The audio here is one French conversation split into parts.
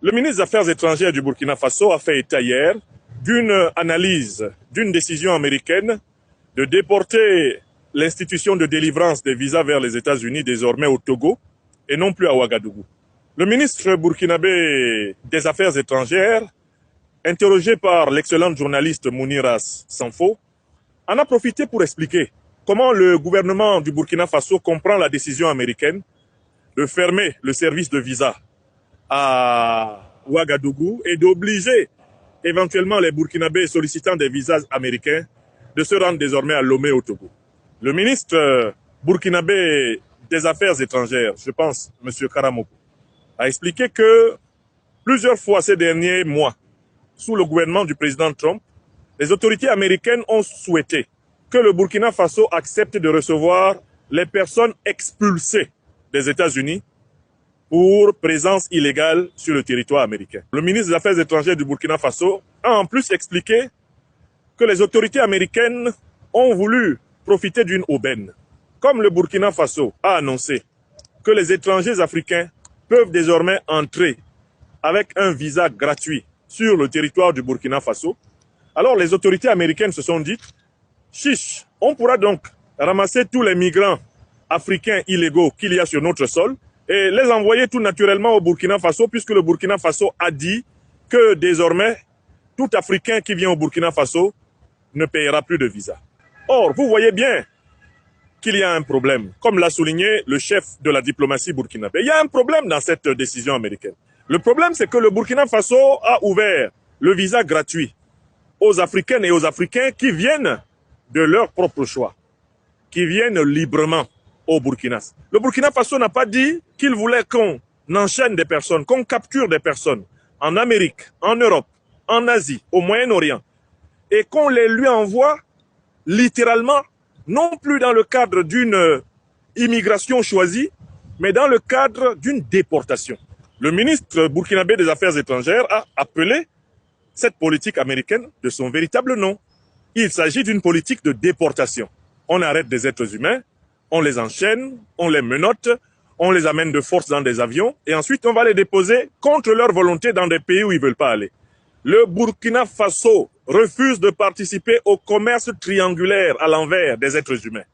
Le ministre des Affaires étrangères du Burkina Faso a fait état hier d'une analyse d'une décision américaine de déporter l'institution de délivrance des visas vers les États-Unis désormais au Togo et non plus à Ouagadougou. Le ministre burkinabé des Affaires étrangères, interrogé par l'excellente journaliste Mouniras Sanfo, en a profité pour expliquer comment le gouvernement du Burkina Faso comprend la décision américaine de fermer le service de visa à Ouagadougou et d'obliger éventuellement les Burkinabés sollicitant des visas américains de se rendre désormais à Lomé au Togo. Le ministre burkinabé des Affaires étrangères, je pense, M. Karamoko, a expliqué que plusieurs fois ces derniers mois, sous le gouvernement du président Trump, les autorités américaines ont souhaité que le Burkina Faso accepte de recevoir les personnes expulsées des États-Unis pour présence illégale sur le territoire américain. Le ministre des Affaires étrangères du Burkina Faso a en plus expliqué que les autorités américaines ont voulu profiter d'une aubaine. Comme le Burkina Faso a annoncé que les étrangers africains peuvent désormais entrer avec un visa gratuit sur le territoire du Burkina Faso, alors les autorités américaines se sont dit « Chiche, on pourra donc ramasser tous les migrants africains illégaux qu'il y a sur notre sol et les envoyer tout naturellement au Burkina Faso, puisque le Burkina Faso a dit que désormais, tout Africain qui vient au Burkina Faso ne payera plus de visa. » Or, vous voyez bien qu'il y a un problème. Comme l'a souligné le chef de la diplomatie burkinabé, il y a un problème dans cette décision américaine. Le problème, c'est que le Burkina Faso a ouvert le visa gratuit aux Africaines et aux Africains qui viennent de leur propre choix, qui viennent librement au Burkina. Le Burkina Faso n'a pas dit qu'il voulait qu'on enchaîne des personnes, qu'on capture des personnes en Amérique, en Europe, en Asie, au Moyen-Orient, et qu'on les lui envoie littéralement, non plus dans le cadre d'une immigration choisie, mais dans le cadre d'une déportation. Le ministre burkinabé des Affaires étrangères a appelé cette politique américaine de son véritable nom. Il s'agit d'une politique de déportation. On arrête des êtres humains, on les enchaîne, on les menotte, on les amène de force dans des avions et ensuite on va les déposer contre leur volonté dans des pays où ils ne veulent pas aller. Le Burkina Faso refuse de participer au commerce triangulaire à l'envers des êtres humains.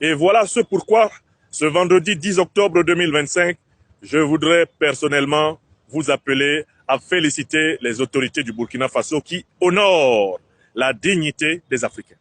Et voilà ce pourquoi, ce vendredi 10 octobre 2025, je voudrais personnellement vous appeler à féliciter les autorités du Burkina Faso qui honorent la dignité des Africains.